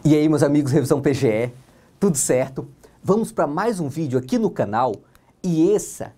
E aí, meus amigos, Revisão PGE, tudo certo? Vamos para mais um vídeo aqui no canal e essa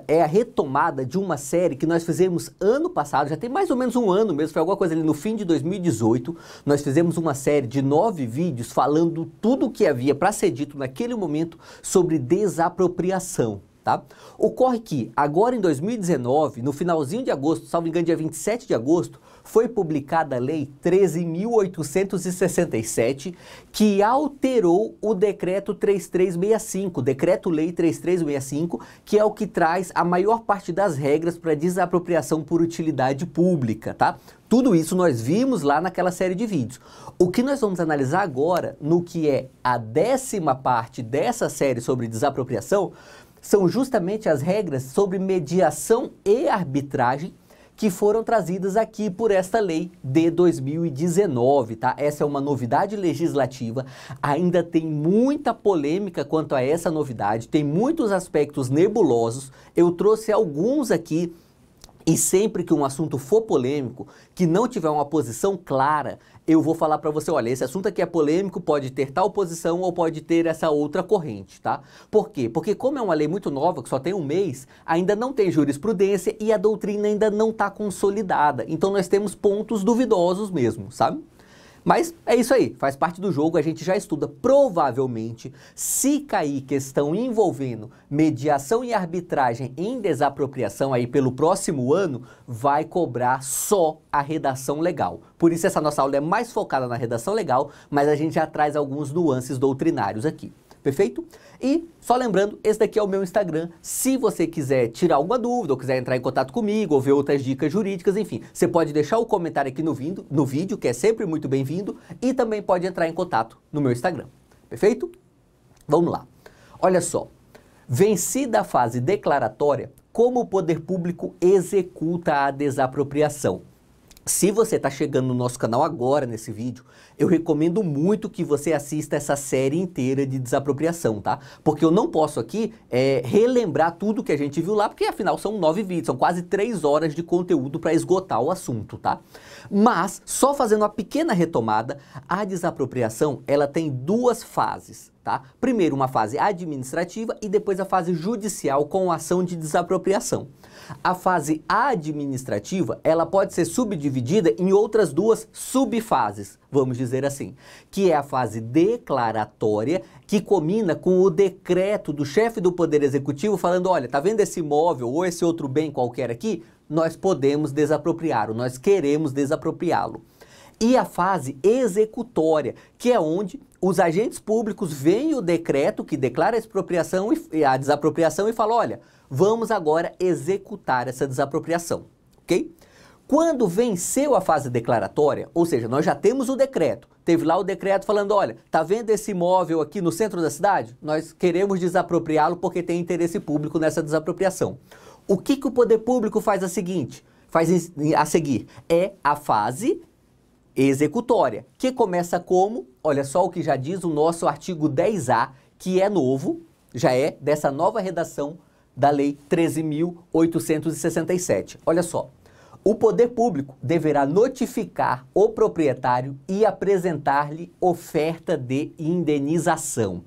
é a retomada de uma série que nós fizemos ano passado, já tem mais ou menos um ano mesmo, foi alguma coisa ali no fim de 2018, nós fizemos uma série de 9 vídeos falando tudo o que havia para ser dito naquele momento sobre desapropriação. Tá? Ocorre que agora em 2019, no finalzinho de agosto, salvo engano dia 27 de agosto, foi publicada a Lei 13.867, que alterou o Decreto 3365, Decreto-Lei 3365, que é o que traz a maior parte das regras para desapropriação por utilidade pública, tá? Tudo isso nós vimos lá naquela série de vídeos. O que nós vamos analisar agora, no que é a 10ª parte dessa série sobre desapropriação, são justamente as regras sobre mediação e arbitragem que foram trazidas aqui por esta lei de 2019, tá? Essa é uma novidade legislativa, ainda tem muita polêmica quanto a essa novidade, tem muitos aspectos nebulosos, eu trouxe alguns aqui. E sempre que um assunto for polêmico, que não tiver uma posição clara, eu vou falar para você, olha, esse assunto aqui é polêmico, pode ter tal posição ou pode ter essa outra corrente, tá? Por quê? Porque como é uma lei muito nova, que só tem um mês, ainda não tem jurisprudência e a doutrina ainda não está consolidada. Então nós temos pontos duvidosos mesmo, sabe? Mas é isso aí, faz parte do jogo, a gente já estuda. Provavelmente, se cair questão envolvendo mediação e arbitragem em desapropriação aí pelo próximo ano, vai cobrar só a redação legal. Por isso essa nossa aula é mais focada na redação legal, mas a gente já traz alguns nuances doutrinários aqui. Perfeito? E só lembrando, esse daqui é o meu Instagram. Se você quiser tirar alguma dúvida ou quiser entrar em contato comigo ou ver outras dicas jurídicas, enfim, você pode deixar o comentário aqui no vídeo, que é sempre muito bem-vindo, e também pode entrar em contato no meu Instagram. Perfeito? Vamos lá. Olha só. Vencida a fase declaratória, como o poder público executa a desapropriação? Se você está chegando no nosso canal agora nesse vídeo, eu recomendo muito que você assista essa série inteira de desapropriação, tá? Porque eu não posso aqui relembrar tudo que a gente viu lá, porque afinal são 9 vídeos, são quase 3 horas de conteúdo para esgotar o assunto, tá? Mas, só fazendo uma pequena retomada, a desapropriação, ela tem 2 fases, tá? Primeiro uma fase administrativa e depois a fase judicial com ação de desapropriação. A fase administrativa, ela pode ser subdividida em outras 2 subfases, vamos dizer assim, que é a fase declaratória, que combina com o decreto do chefe do Poder Executivo falando, olha, tá vendo esse imóvel ou esse outro bem qualquer aqui? Nós podemos desapropriá-lo, nós queremos desapropriá-lo. E a fase executória, que é onde os agentes públicos veem o decreto que declara a expropriação e a desapropriação e falam, olha, vamos agora executar essa desapropriação, ok? Quando venceu a fase declaratória, ou seja, nós já temos o decreto, teve lá o decreto falando, olha, tá vendo esse imóvel aqui no centro da cidade? Nós queremos desapropriá-lo porque tem interesse público nessa desapropriação. O que o poder público faz a seguir? É a fase executória, que começa como, olha só o que já diz o nosso artigo 10A, que é novo, já é dessa nova redação da Lei 13.867. Olha só, o poder público deverá notificar o proprietário e apresentar-lhe oferta de indenização.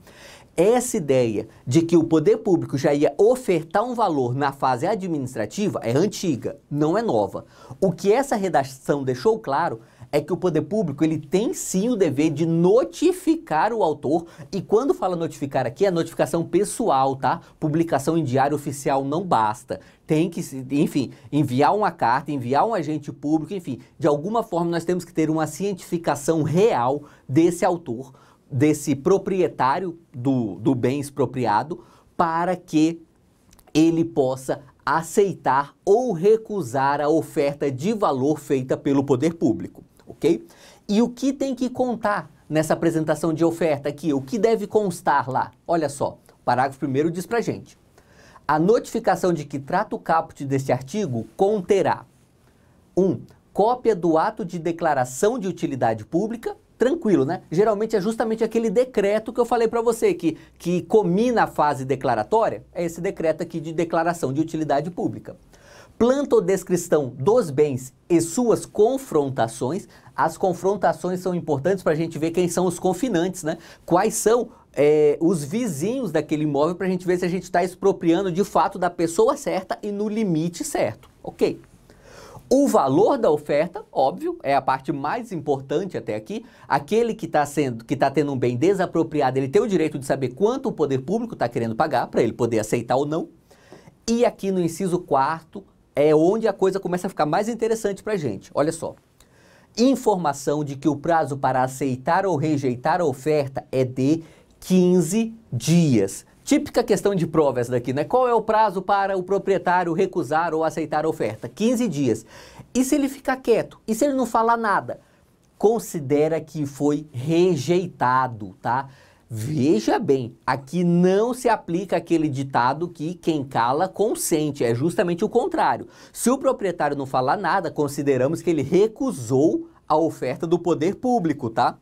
Essa ideia de que o poder público já ia ofertar um valor na fase administrativa é antiga, não é nova. O que essa redação deixou claro é que o poder público ele tem sim o dever de notificar o autor, e quando fala notificar aqui é notificação pessoal, tá? Publicação em diário oficial não basta. Tem que, enfim, enviar uma carta, enviar um agente público, enfim, de alguma forma nós temos que ter uma cientificação real desse autor, desse proprietário do bem expropriado, para que ele possa aceitar ou recusar a oferta de valor feita pelo poder público, ok? E o que tem que contar nessa apresentação de oferta aqui? O que deve constar lá? Olha só, o parágrafo 1º diz pra gente: a notificação de que trata o caput deste artigo conterá 1. Cópia do ato de declaração de utilidade pública. Tranquilo, né? Geralmente é justamente aquele decreto que eu falei para você, que culmina a fase declaratória, é esse decreto aqui de declaração de utilidade pública. planta ou descrição dos bens e suas confrontações. As confrontações são importantes para a gente ver quem são os confinantes, né? Quais são os vizinhos daquele imóvel, para a gente ver se a gente está expropriando de fato da pessoa certa e no limite certo. Ok. O valor da oferta, óbvio, é a parte mais importante até aqui. Aquele que está tendo um bem desapropriado, ele tem o direito de saber quanto o poder público está querendo pagar, para ele poder aceitar ou não. E aqui no inciso 4 é onde a coisa começa a ficar mais interessante para a gente. Olha só. Informação de que o prazo para aceitar ou rejeitar a oferta é de 15 dias. Típica questão de prova essa daqui, né? Qual é o prazo para o proprietário recusar ou aceitar a oferta? 15 dias. E se ele ficar quieto? E se ele não falar nada? Considera que foi rejeitado, tá? Veja bem, aqui não se aplica aquele ditado que quem cala consente, é justamente o contrário. Se o proprietário não falar nada, consideramos que ele recusou a oferta do poder público, tá?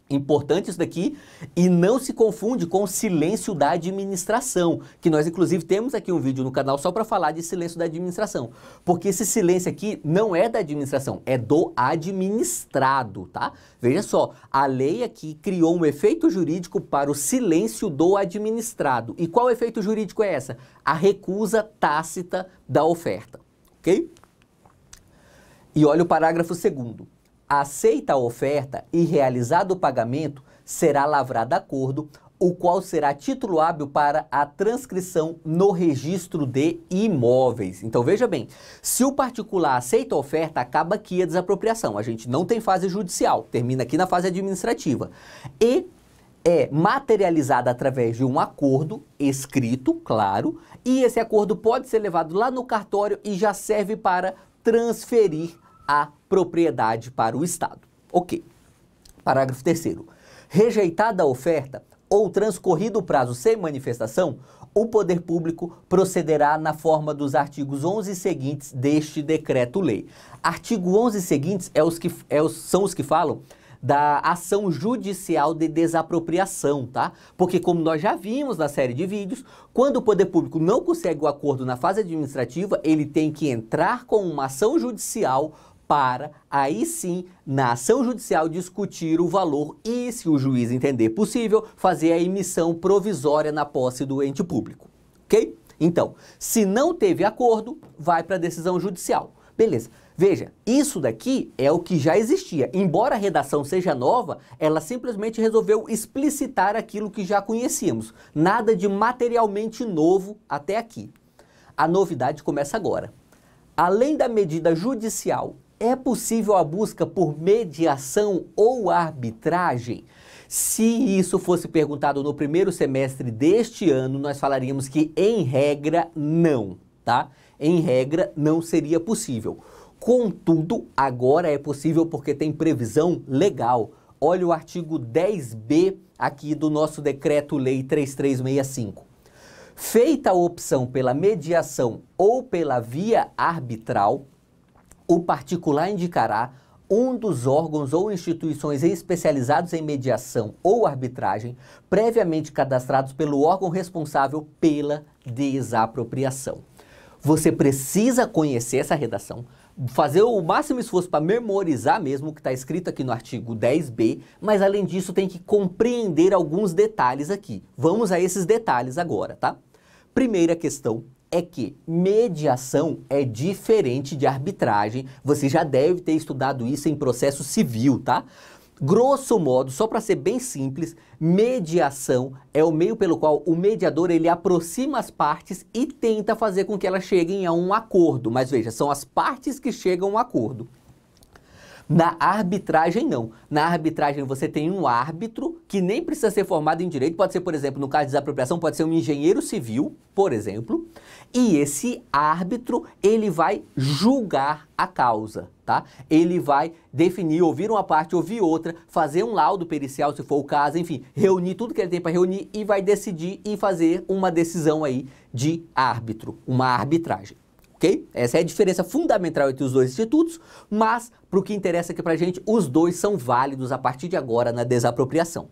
Importante isso daqui, e não se confunde com o silêncio da administração, que nós inclusive temos aqui um vídeo no canal só para falar de silêncio da administração, porque esse silêncio aqui não é da administração, é do administrado, tá? Veja só, a lei aqui criou um efeito jurídico para o silêncio do administrado. E qual efeito jurídico é essa? A recusa tácita da oferta, ok? E olha o parágrafo 2º. Aceita a oferta e realizado o pagamento, será lavrado acordo, o qual será título hábil para a transcrição no registro de imóveis. Então veja bem, se o particular aceita a oferta, acaba aqui a desapropriação. A gente não tem fase judicial, termina aqui na fase administrativa. E é materializada através de um acordo escrito, claro, e esse acordo pode ser levado lá no cartório e já serve para transferir a propriedade para o Estado. Ok. Parágrafo 3º. Rejeitada a oferta ou transcorrido o prazo sem manifestação, o poder público procederá na forma dos artigos 11 seguintes deste decreto-lei. Artigo 11 seguintes são os que falam da ação judicial de desapropriação, tá? Porque como nós já vimos na série de vídeos, quando o poder público não consegue o acordo na fase administrativa, ele tem que entrar com uma ação judicial para, aí sim, na ação judicial discutir o valor e, se o juiz entender possível, fazer a emissão provisória na posse do ente público, ok? Então, se não teve acordo, vai para a decisão judicial. Beleza. Veja, isso daqui é o que já existia. Embora a redação seja nova, ela simplesmente resolveu explicitar aquilo que já conhecíamos. Nada de materialmente novo até aqui. A novidade começa agora. Além da medida judicial, é possível a busca por mediação ou arbitragem? Se isso fosse perguntado no primeiro semestre deste ano, nós falaríamos que, em regra, não, tá? Em regra, não seria possível. Contudo, agora é possível porque tem previsão legal. Olha o artigo 10b aqui do nosso Decreto-Lei 3365. Feita a opção pela mediação ou pela via arbitral, o particular indicará um dos órgãos ou instituições especializados em mediação ou arbitragem, previamente cadastrados pelo órgão responsável pela desapropriação. Você precisa conhecer essa redação, fazer o máximo esforço para memorizar mesmo o que está escrito aqui no artigo 10b, mas além disso tem que compreender alguns detalhes aqui. Vamos a esses detalhes agora, tá? Primeira questão é que mediação é diferente de arbitragem. Você já deve ter estudado isso em processo civil, tá? Grosso modo, só para ser bem simples, mediação é o meio pelo qual o mediador ele aproxima as partes e tenta fazer com que elas cheguem a um acordo. Mas veja, são as partes que chegam a um acordo. Na arbitragem, não. Na arbitragem, você tem um árbitro que nem precisa ser formado em direito. Pode ser, por exemplo, no caso de desapropriação, pode ser um engenheiro civil, por exemplo. E esse árbitro, ele vai julgar a causa, tá? Ele vai definir, ouvir uma parte, ouvir outra, fazer um laudo pericial, se for o caso, enfim, reunir tudo que ele tem para reunir e vai decidir e fazer uma decisão aí de árbitro, uma arbitragem. Okay? Essa é a diferença fundamental entre os dois institutos, mas para o que interessa aqui para a gente, os dois são válidos a partir de agora na desapropriação.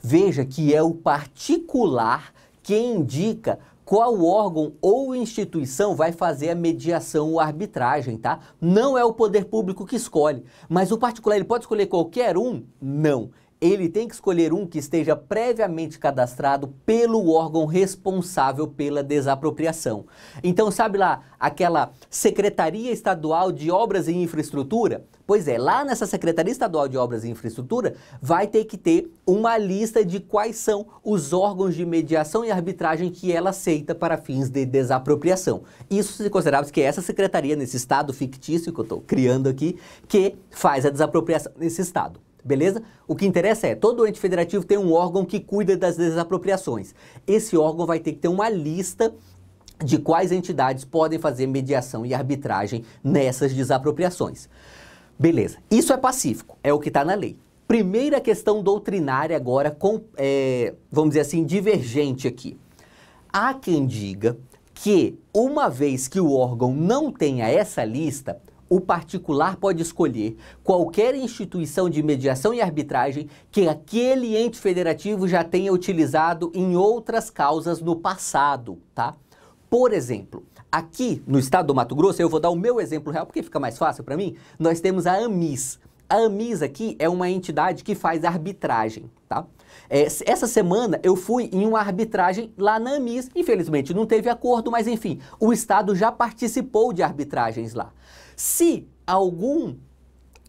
Veja que é o particular que indica qual órgão ou instituição vai fazer a mediação ou arbitragem, tá? Não é o poder público que escolhe, mas o particular ele pode escolher qualquer um? Não. Ele tem que escolher um que esteja previamente cadastrado pelo órgão responsável pela desapropriação. Então, sabe lá, aquela Secretaria Estadual de Obras e Infraestrutura? Pois é, lá nessa Secretaria Estadual de Obras e Infraestrutura vai ter que ter uma lista de quais são os órgãos de mediação e arbitragem que ela aceita para fins de desapropriação. Isso se considerava que é essa secretaria, nesse estado fictício que eu estou criando aqui, que faz a desapropriação nesse estado. Beleza? O que interessa é, todo ente federativo tem um órgão que cuida das desapropriações. Esse órgão vai ter que ter uma lista de quais entidades podem fazer mediação e arbitragem nessas desapropriações. Beleza, isso é pacífico, é o que está na lei. Primeira questão doutrinária agora, vamos dizer assim, divergente aqui. Há quem diga que, uma vez que o órgão não tenha essa lista, o particular pode escolher qualquer instituição de mediação e arbitragem que aquele ente federativo já tenha utilizado em outras causas no passado, tá? Por exemplo, aqui no estado do Mato Grosso, eu vou dar o meu exemplo real porque fica mais fácil para mim, nós temos a AMIS. A AMIS aqui é uma entidade que faz arbitragem, tá? Essa semana eu fui em uma arbitragem lá na AMIS, infelizmente não teve acordo, mas enfim, o estado já participou de arbitragens lá. Se algum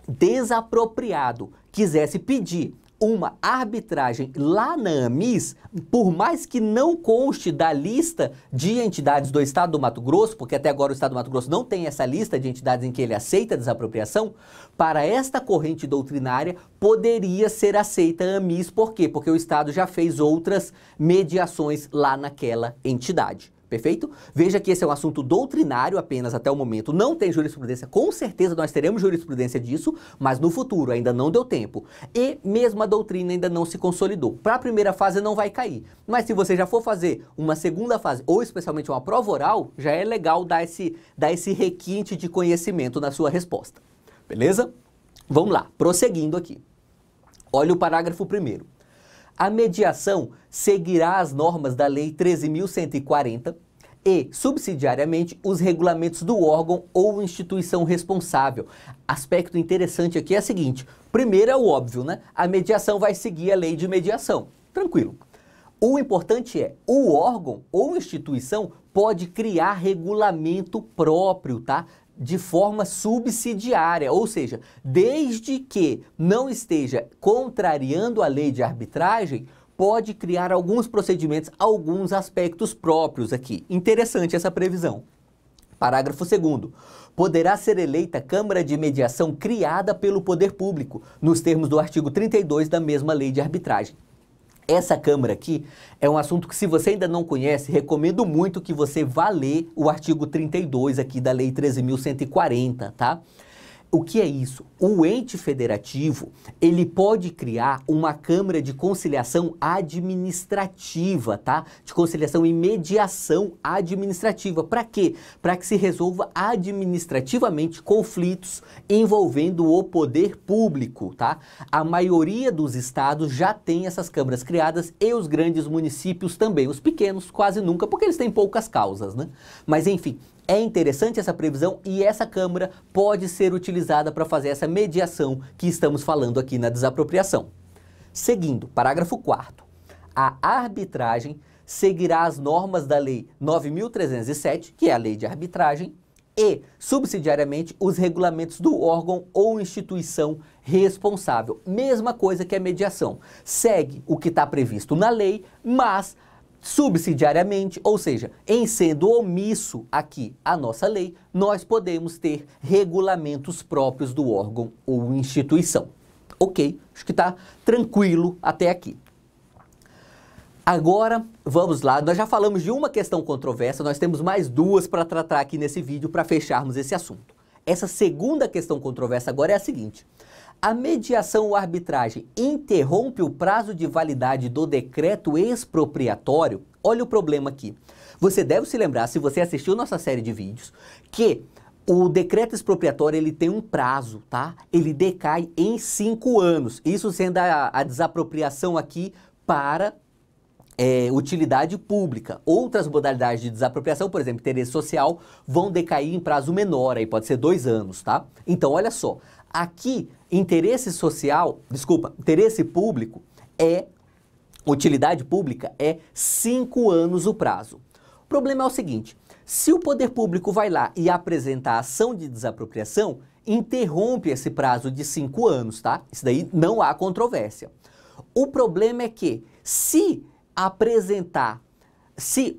desapropriado quisesse pedir uma arbitragem lá na AMIS, por mais que não conste da lista de entidades do estado do Mato Grosso, porque até agora o estado do Mato Grosso não tem essa lista de entidades em que ele aceita a desapropriação, para esta corrente doutrinária poderia ser aceita a AMIS. Por quê? Porque o estado já fez outras mediações lá naquela entidade. Perfeito? Veja que esse é um assunto doutrinário apenas até o momento, não tem jurisprudência, com certeza nós teremos jurisprudência disso, mas no futuro ainda não deu tempo. E mesmo a doutrina ainda não se consolidou. Para a primeira fase não vai cair, mas se você já for fazer uma segunda fase, ou especialmente uma prova oral, já é legal dar esse requinte de conhecimento na sua resposta. Beleza? Vamos lá, prosseguindo aqui. Olha o parágrafo 1º. A mediação seguirá as normas da Lei 13.140 e, subsidiariamente, os regulamentos do órgão ou instituição responsável. Aspecto interessante aqui é o seguinte, primeiro é o óbvio, né? A mediação vai seguir a lei de mediação. Tranquilo. O importante é, o órgão ou instituição pode criar regulamento próprio, tá? De forma subsidiária, ou seja, desde que não esteja contrariando a lei de arbitragem, pode criar alguns procedimentos, alguns aspectos próprios aqui. Interessante essa previsão. Parágrafo 2º. Poderá ser eleita Câmara de Mediação criada pelo poder público, nos termos do artigo 32 da mesma lei de arbitragem. Essa Câmara aqui é um assunto que, se você ainda não conhece, recomendo muito que você vá ler o artigo 32 aqui da Lei 13.140, tá? O que é isso? O ente federativo, ele pode criar uma Câmara de Conciliação Administrativa, tá? De conciliação e mediação administrativa. Para quê? Para que se resolva administrativamente conflitos envolvendo o poder público, tá? A maioria dos estados já tem essas câmaras criadas e os grandes municípios também. Os pequenos quase nunca, porque eles têm poucas causas, né? Mas enfim, é interessante essa previsão e essa Câmara pode ser utilizada para fazer essa mediação que estamos falando aqui na desapropriação. Seguindo, parágrafo 4º. A arbitragem seguirá as normas da Lei 9.307, que é a lei de arbitragem, e, subsidiariamente, os regulamentos do órgão ou instituição responsável. Mesma coisa que a mediação. Segue o que está previsto na lei, mas subsidiariamente, ou seja, em sendo omisso aqui a nossa lei, nós podemos ter regulamentos próprios do órgão ou instituição. Ok, acho que está tranquilo até aqui. Agora, vamos lá, nós já falamos de uma questão controversa, nós temos mais duas para tratar aqui nesse vídeo para fecharmos esse assunto. Essa segunda questão controversa agora é a seguinte: a mediação ou arbitragem interrompe o prazo de validade do decreto expropriatório? Olha o problema aqui. Você deve se lembrar, se você assistiu nossa série de vídeos, que o decreto expropriatório ele tem um prazo, tá? Ele decai em 5 anos. Isso sendo a desapropriação aqui para utilidade pública. Outras modalidades de desapropriação, por exemplo, interesse social, vão decair em prazo menor, aí pode ser 2 anos, tá? Então, olha só, aqui, interesse público utilidade pública é 5 anos o prazo. O problema é o seguinte, se o poder público vai lá e apresenta a ação de desapropriação, interrompe esse prazo de 5 anos, tá? Isso daí não há controvérsia. O problema é que, se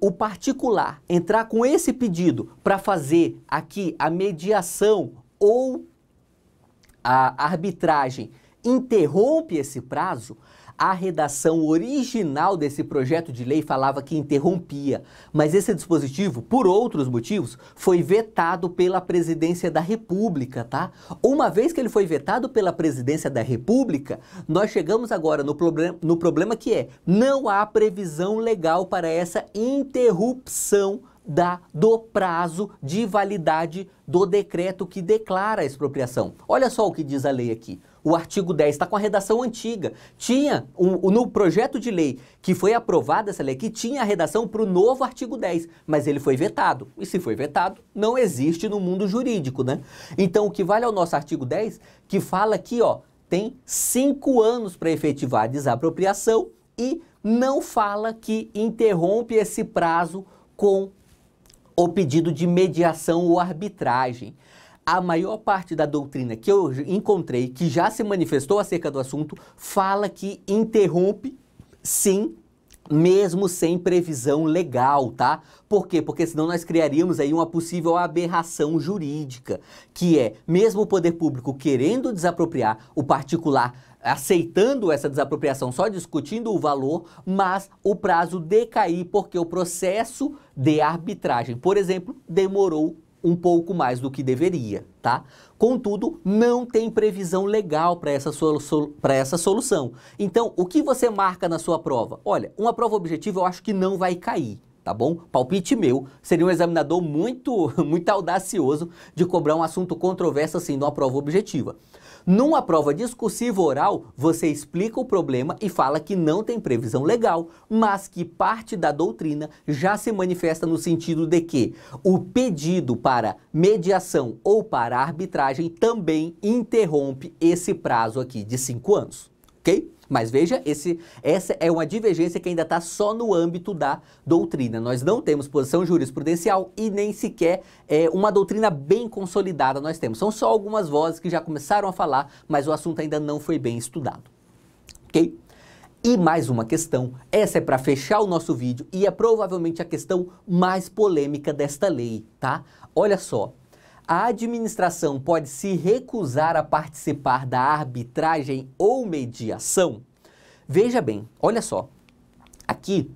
o particular entrar com esse pedido para fazer aqui a mediação ou a arbitragem, interrompe esse prazo, a redação original desse projeto de lei falava que interrompia, mas esse dispositivo, por outros motivos, foi vetado pela Presidência da República, tá? Uma vez que ele foi vetado pela Presidência da República, nós chegamos agora no problema que é, não há previsão legal para essa interrupção do prazo de validade do decreto que declara a expropriação. Olha só o que diz a lei aqui. O artigo 10 está com a redação antiga. Tinha, no projeto de lei que foi aprovada essa lei aqui, tinha a redação para o novo artigo 10, mas ele foi vetado. E se foi vetado, não existe no mundo jurídico, né? Então, o que vale é o nosso artigo 10, que fala aqui, ó, tem 5 anos para efetivar a desapropriação e não fala que interrompe esse prazo com o pedido de mediação ou arbitragem. A maior parte da doutrina que eu encontrei, que já se manifestou acerca do assunto, fala que interrompe, sim, mesmo sem previsão legal, tá? Por quê? Porque senão nós criaríamos aí uma possível aberração jurídica, que é, mesmo o poder público querendo desapropriar, o particular aceitando essa desapropriação, só discutindo o valor, mas o prazo decair porque o processo de arbitragem, por exemplo, demorou um pouco mais do que deveria, tá? Contudo, não tem previsão legal para essa solução. Então, o que você marca na sua prova? Olha, uma prova objetiva eu acho que não vai cair, tá bom? Palpite meu, seria um examinador muito audacioso de cobrar um assunto controverso assim numa prova objetiva. Numa prova discursiva oral, você explica o problema e fala que não tem previsão legal, mas que parte da doutrina já se manifesta no sentido de que o pedido para mediação ou para arbitragem também interrompe esse prazo aqui de 5 anos, ok? Mas veja, essa é uma divergência que ainda está só no âmbito da doutrina. Nós não temos posição jurisprudencial e nem sequer uma doutrina bem consolidada nós temos. São só algumas vozes que já começaram a falar, mas o assunto ainda não foi bem estudado. Ok? E mais uma questão, essa é para fechar o nosso vídeo e é provavelmente a questão mais polêmica desta lei, tá? Olha só. A administração pode se recusar a participar da arbitragem ou mediação? Veja bem, olha só. Aqui,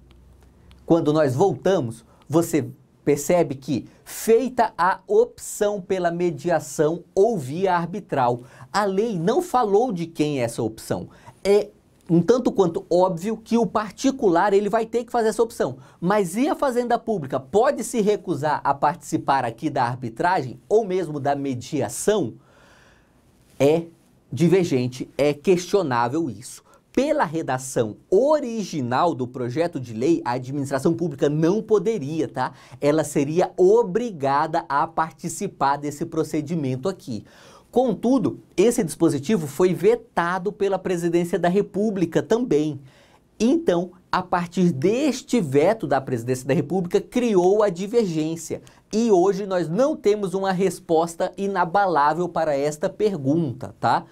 quando nós voltamos, você percebe que, feita a opção pela mediação ou via arbitral, a lei não falou de quem é essa opção. É um tanto quanto óbvio que o particular ele vai ter que fazer essa opção. Mas e a Fazenda Pública pode se recusar a participar aqui da arbitragem ou mesmo da mediação? É divergente, é questionável isso. Pela redação original do projeto de lei, a administração pública não poderia, tá? Ela seria obrigada a participar desse procedimento aqui. Contudo, esse dispositivo foi vetado pela Presidência da República também. Então, a partir deste veto da Presidência da República, criou a divergência. E hoje nós não temos uma resposta inabalável para esta pergunta, tá?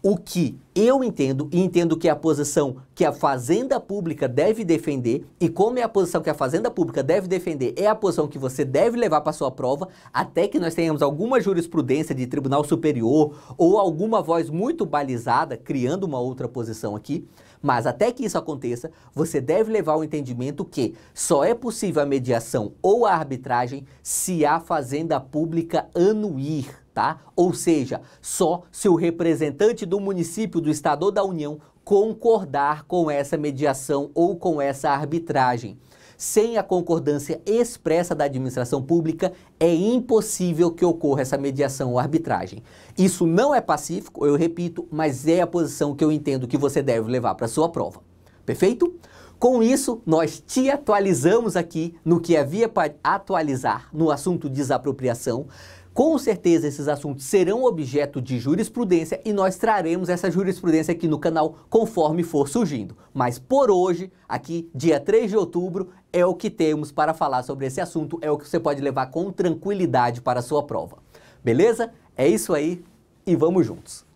O que eu entendo, e entendo que é a posição que a Fazenda Pública deve defender, e como é a posição que a Fazenda Pública deve defender, é a posição que você deve levar para a sua prova, até que nós tenhamos alguma jurisprudência de Tribunal Superior, ou alguma voz muito balizada, criando uma outra posição aqui. Mas até que isso aconteça, você deve levar ao entendimento que só é possível a mediação ou a arbitragem se a Fazenda Pública anuir, tá? Ou seja, só se o representante do município, do estado ou da União concordar com essa mediação ou com essa arbitragem. Sem a concordância expressa da administração pública, é impossível que ocorra essa mediação ou arbitragem. Isso não é pacífico, eu repito, mas é a posição que eu entendo que você deve levar para a sua prova. Perfeito? Com isso, nós te atualizamos aqui no que havia para atualizar no assunto desapropriação. Com certeza esses assuntos serão objeto de jurisprudência e nós traremos essa jurisprudência aqui no canal conforme for surgindo. Mas por hoje, aqui, dia 3 de outubro, é o que temos para falar sobre esse assunto, é o que você pode levar com tranquilidade para a sua prova. Beleza? É isso aí e vamos juntos!